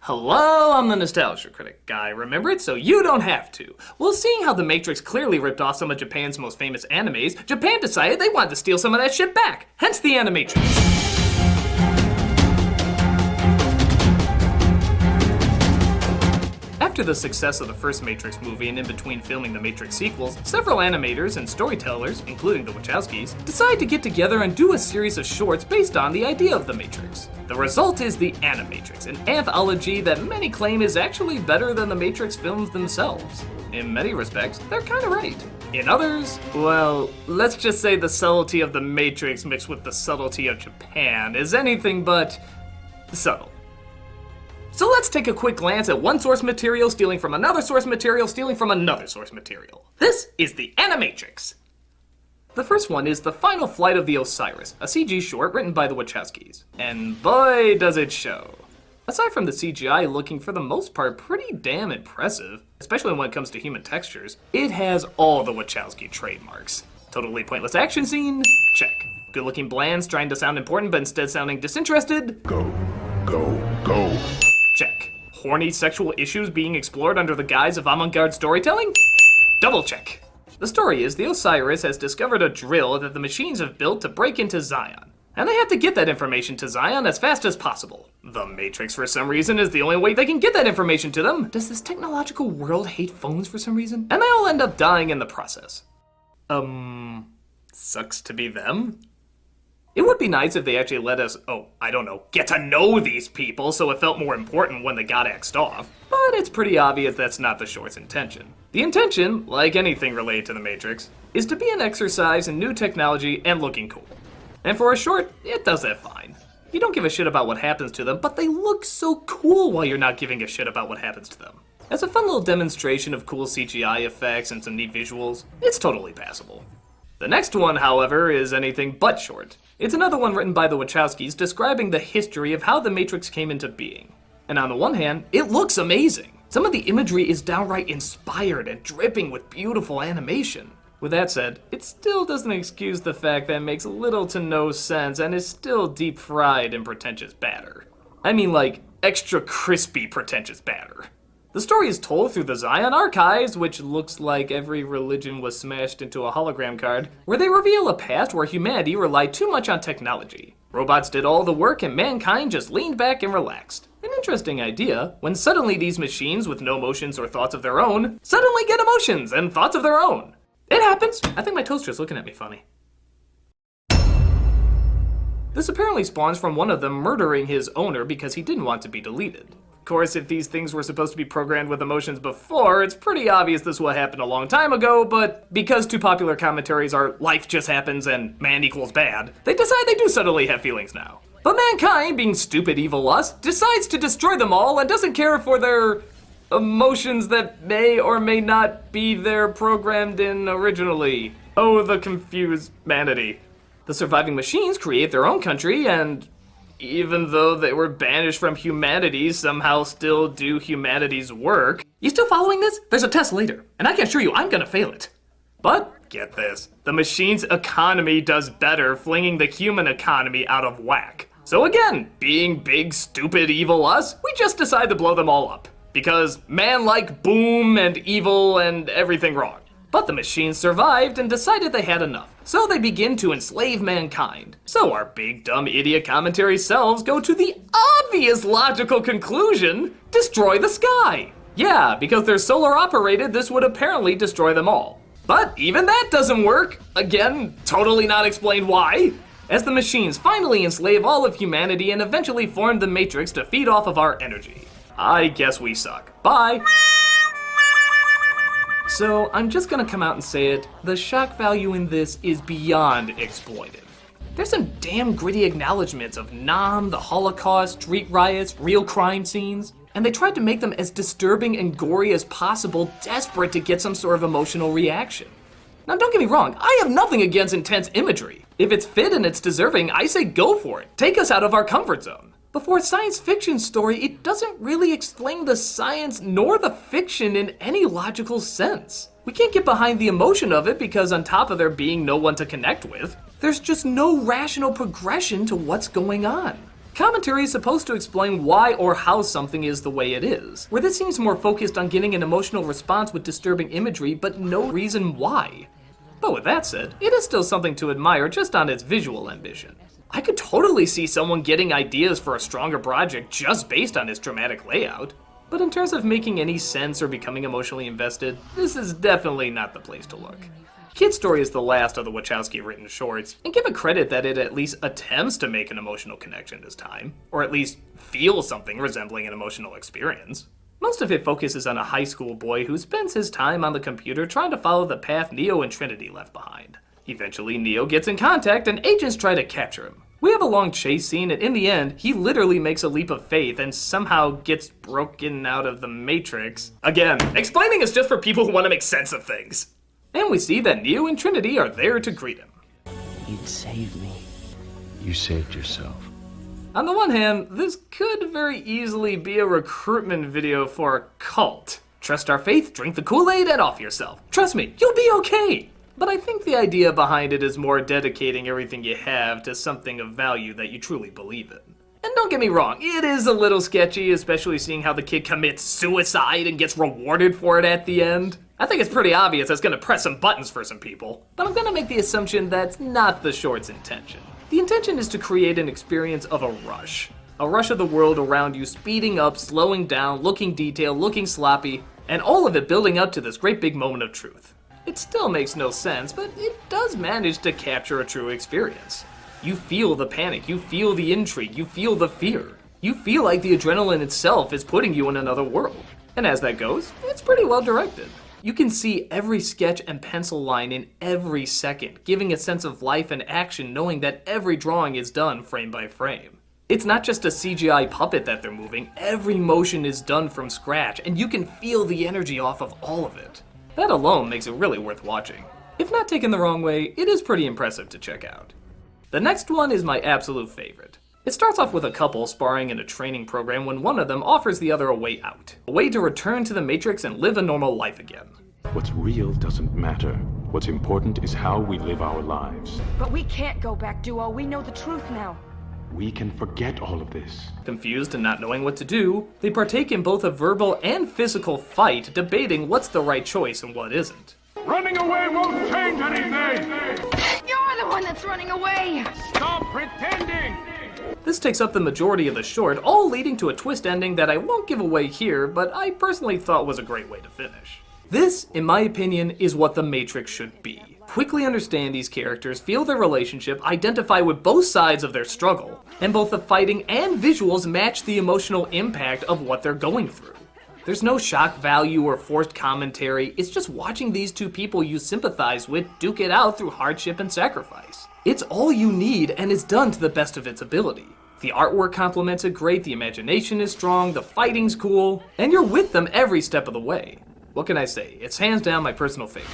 Hello, I'm the Nostalgia Critic guy. Remember it so you don't have to. Well, seeing how The Matrix clearly ripped off some of Japan's most famous animes, Japan decided they wanted to steal some of that shit back. Hence the Animatrix. After the success of the first Matrix movie and in between filming the Matrix sequels, several animators and storytellers, including the Wachowskis, decide to get together and do a series of shorts based on the idea of the Matrix. The result is the Animatrix, an anthology that many claim is actually better than the Matrix films themselves. In many respects, they're kinda right. In others, well, let's just say the subtlety of the Matrix mixed with the subtlety of Japan is anything but subtle. So let's take a quick glance at one source material stealing from another source material stealing from another source material. This is the Animatrix. The first one is The Final Flight of the Osiris, a CG short written by the Wachowskis. And boy, does it show. Aside from the CGI looking for the most part pretty damn impressive, especially when it comes to human textures, it has all the Wachowski trademarks. Totally pointless action scene? Check. Good looking blands trying to sound important but instead sounding disinterested? Go. Check. Horny sexual issues being explored under the guise of avant-garde storytelling? Double check. The story is the Osiris has discovered a drill that the machines have built to break into Zion, and they have to get that information to Zion as fast as possible. The Matrix, for some reason, is the only way they can get that information to them. Does this technological world hate phones for some reason? And they all end up dying in the process. Sucks to be them. It would be nice if they actually let us, get to know these people so it felt more important when they got axed off. But it's pretty obvious that's not the short's intention. The intention, like anything related to the Matrix, is to be an exercise in new technology and looking cool. And for a short, it does that fine. You don't give a shit about what happens to them, but they look so cool while you're not giving a shit about what happens to them. As a fun little demonstration of cool CGI effects and some neat visuals, it's totally passable. The next one, however, is anything but short. It's another one written by the Wachowskis describing the history of how the Matrix came into being. And on the one hand, it looks amazing. Some of the imagery is downright inspired and dripping with beautiful animation. With that said, it still doesn't excuse the fact that it makes little to no sense and is still deep fried in pretentious batter. I mean like, extra crispy pretentious batter. The story is told through the Zion Archives, which looks like every religion was smashed into a hologram card, where they reveal a past where humanity relied too much on technology. Robots did all the work and mankind just leaned back and relaxed. An interesting idea, when suddenly these machines with no emotions or thoughts of their own, suddenly get emotions and thoughts of their own. It happens. I think my toaster's looking at me funny. This apparently spawns from one of them murdering his owner because he didn't want to be deleted. Of course, if these things were supposed to be programmed with emotions before, it's pretty obvious this would happen a long time ago, but because two popular commentaries are life just happens and man equals bad, they decide they do suddenly have feelings now. But mankind, being stupid evil lust, decides to destroy them all and doesn't care for their emotions that may or may not be there programmed in originally. Oh, the confused manity. The surviving machines create their own country and even though they were banished from humanity, somehow still do humanity's work. You still following this? There's a test later, and I can assure you I'm gonna fail it. But, get this, the machine's economy does better, flinging the human economy out of whack. So again, being big, stupid, evil us, we just decide to blow them all up. Because man like boom and evil and everything wrong. But the machines survived and decided they had enough, so they begin to enslave mankind. So our big dumb idiot commentary selves go to the obvious logical conclusion, destroy the sky. Yeah, because they're solar operated, this would apparently destroy them all. But even that doesn't work. Again, totally not explained why. As the machines finally enslave all of humanity and eventually form the Matrix to feed off of our energy. I guess we suck. Bye. So, I'm just gonna come out and say it, the shock value in this is beyond exploitive. There's some damn gritty acknowledgements of Nam, the Holocaust, street riots, real crime scenes, and they tried to make them as disturbing and gory as possible, desperate to get some sort of emotional reaction. Now don't get me wrong, I have nothing against intense imagery. If it's fit and it's deserving, I say go for it. Take us out of our comfort zone. But for a science fiction story, it doesn't really explain the science nor the fiction in any logical sense. We can't get behind the emotion of it because on top of there being no one to connect with, there's just no rational progression to what's going on. Commentary is supposed to explain why or how something is the way it is, where this seems more focused on getting an emotional response with disturbing imagery, but no reason why. But with that said, it is still something to admire just on its visual ambition. I could totally see someone getting ideas for a stronger project just based on its dramatic layout. But in terms of making any sense or becoming emotionally invested, this is definitely not the place to look. Kid Story is the last of the Wachowski-written shorts, and give it credit that it at least attempts to make an emotional connection this time, or at least feel something resembling an emotional experience. Most of it focuses on a high school boy who spends his time on the computer trying to follow the path Neo and Trinity left behind. Eventually, Neo gets in contact and agents try to capture him. We have a long chase scene, and in the end, he literally makes a leap of faith and somehow gets broken out of the Matrix. Again, explaining is just for people who want to make sense of things. And we see that Neo and Trinity are there to greet him. You'd save me. You saved yourself. On the one hand, this could very easily be a recruitment video for a cult. Trust our faith, drink the Kool-Aid, and off yourself. Trust me, you'll be okay. But I think the idea behind it is more dedicating everything you have to something of value that you truly believe in. And don't get me wrong, it is a little sketchy, especially seeing how the kid commits suicide and gets rewarded for it at the end. I think it's pretty obvious it's gonna press some buttons for some people, but I'm gonna make the assumption that's not the short's intention. The intention is to create an experience of a rush of the world around you speeding up, slowing down, looking detailed, looking sloppy, and all of it building up to this great big moment of truth. It still makes no sense, but it does manage to capture a true experience. You feel the panic, you feel the intrigue, you feel the fear. You feel like the adrenaline itself is putting you in another world. And as that goes, it's pretty well directed. You can see every sketch and pencil line in every second, giving a sense of life and action knowing that every drawing is done frame by frame. It's not just a CGI puppet that they're moving, every motion is done from scratch, and you can feel the energy off of all of it. That alone makes it really worth watching. If not taken the wrong way, it is pretty impressive to check out. The next one is my absolute favorite. It starts off with a couple sparring in a training program when one of them offers the other a way out. A way to return to the Matrix and live a normal life again. What's real doesn't matter. What's important is how we live our lives. But we can't go back, Duo. We know the truth now. We can forget all of this. Confused and not knowing what to do, they partake in both a verbal and physical fight, debating what's the right choice and what isn't. Running away won't change anything! You're the one that's running away! Stop pretending! This takes up the majority of the short, all leading to a twist ending that I won't give away here, but I personally thought was a great way to finish. This, in my opinion, is what the Matrix should be. Quickly understand these characters, feel their relationship, identify with both sides of their struggle, and both the fighting and visuals match the emotional impact of what they're going through. There's no shock value or forced commentary, it's just watching these two people you sympathize with duke it out through hardship and sacrifice. It's all you need, and it's done to the best of its ability. The artwork complements it great, the imagination is strong, the fighting's cool, and you're with them every step of the way. What can I say? It's hands down my personal favorite.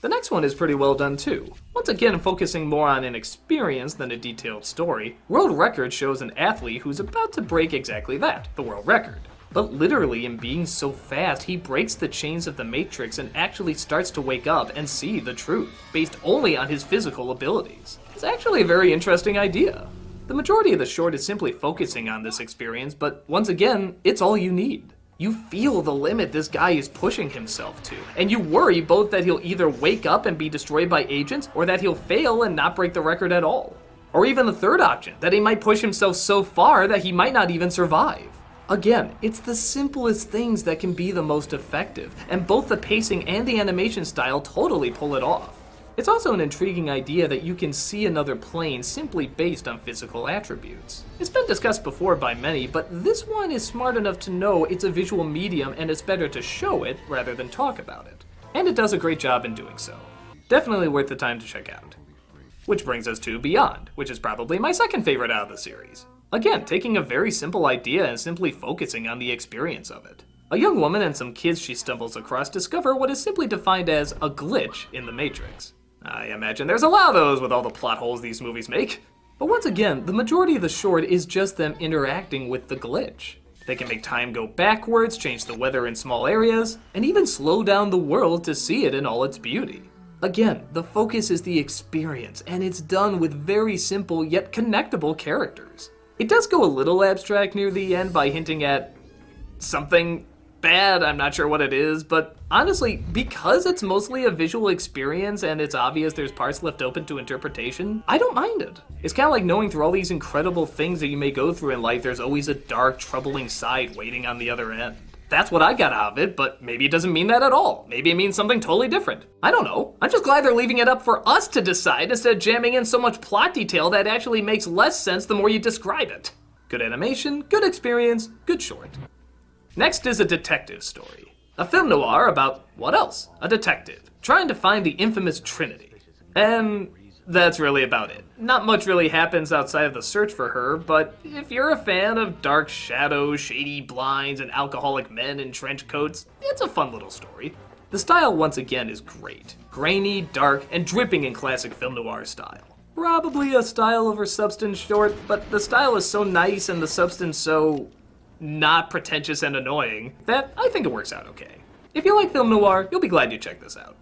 The next one is pretty well done too. Once again focusing more on an experience than a detailed story, World Record shows an athlete who's about to break exactly that, the world record. But literally in being so fast, he breaks the chains of the Matrix and actually starts to wake up and see the truth, based only on his physical abilities. It's actually a very interesting idea. The majority of the short is simply focusing on this experience, but once again, it's all you need. You feel the limit this guy is pushing himself to, and you worry both that he'll either wake up and be destroyed by agents, or that he'll fail and not break the record at all. Or even the third option, that he might push himself so far that he might not even survive. Again, it's the simplest things that can be the most effective, and both the pacing and the animation style totally pull it off. It's also an intriguing idea that you can see another plane simply based on physical attributes. It's been discussed before by many, but this one is smart enough to know it's a visual medium and it's better to show it rather than talk about it. And it does a great job in doing so. Definitely worth the time to check out. Which brings us to Beyond, which is probably my second favorite out of the series. Again, taking a very simple idea and simply focusing on the experience of it. A young woman and some kids she stumbles across discover what is simply defined as a glitch in the Matrix. I imagine there's a lot of those with all the plot holes these movies make. But once again, the majority of the short is just them interacting with the glitch. They can make time go backwards, change the weather in small areas, and even slow down the world to see it in all its beauty. Again, the focus is the experience, and it's done with very simple yet connectable characters. It does go a little abstract near the end by hinting at something bad, I'm not sure what it is, but honestly, because it's mostly a visual experience and it's obvious there's parts left open to interpretation, I don't mind it. It's kind of like knowing through all these incredible things that you may go through in life, there's always a dark, troubling side waiting on the other end. That's what I got out of it, but maybe it doesn't mean that at all. Maybe it means something totally different. I don't know. I'm just glad they're leaving it up for us to decide instead of jamming in so much plot detail that actually makes less sense the more you describe it. Good animation, good experience, good short. Next is a detective story. A film noir about, what else? A detective, trying to find the infamous Trinity. And that's really about it. Not much really happens outside of the search for her, but if you're a fan of dark shadows, shady blinds, and alcoholic men in trench coats, it's a fun little story. The style, once again, is great. Grainy, dark, and dripping in classic film noir style. Probably a style over substance short, but the style is so nice and the substance so not pretentious and annoying that I think it works out okay. If you like film noir, you'll be glad you checked this out.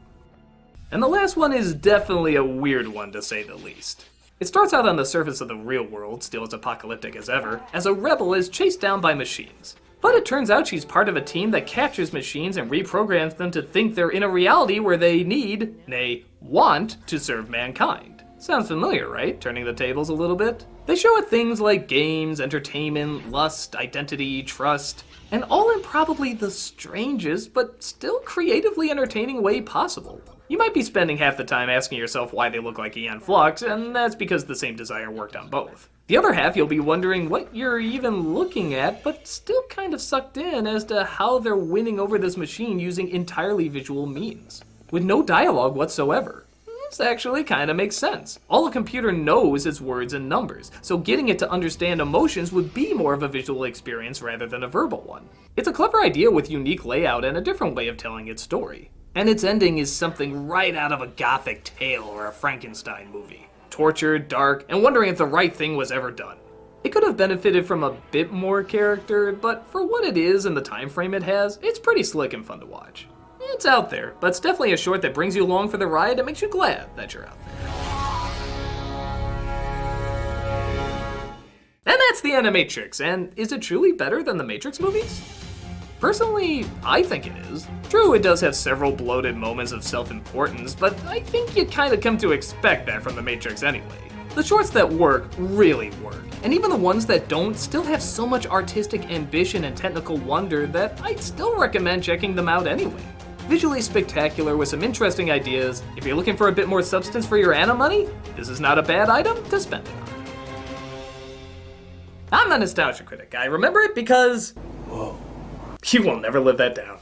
And the last one is definitely a weird one to say the least. It starts out on the surface of the real world, still as apocalyptic as ever, as a rebel is chased down by machines. But it turns out she's part of a team that captures machines and reprograms them to think they're in a reality where they need, nay, want, to serve mankind. Sounds familiar, right? Turning the tables a little bit. They show it things like games, entertainment, lust, identity, trust, and all in probably the strangest but still creatively entertaining way possible. You might be spending half the time asking yourself why they look like Aeon Flux, and that's because the same designer worked on both. The other half you'll be wondering what you're even looking at, but still kind of sucked in as to how they're winning over this machine using entirely visual means, with no dialogue whatsoever. This actually kind of makes sense. All a computer knows is words and numbers, so getting it to understand emotions would be more of a visual experience rather than a verbal one. It's a clever idea with unique layout and a different way of telling its story. And its ending is something right out of a gothic tale or a Frankenstein movie. Tortured, dark, and wondering if the right thing was ever done. It could have benefited from a bit more character, but for what it is and the time frame it has, it's pretty slick and fun to watch. It's out there, but it's definitely a short that brings you along for the ride and makes you glad that you're out there. And that's the Animatrix, and is it truly better than the Matrix movies? Personally, I think it is. True, it does have several bloated moments of self-importance, but I think you kind of come to expect that from the Matrix anyway. The shorts that work really work, and even the ones that don't still have so much artistic ambition and technical wonder that I'd still recommend checking them out anyway. Visually spectacular with some interesting ideas. If you're looking for a bit more substance for your Anna money, this is not a bad item to spend it on. I'm the Nostalgia Critic. I remember it because... whoa. You will never live that down.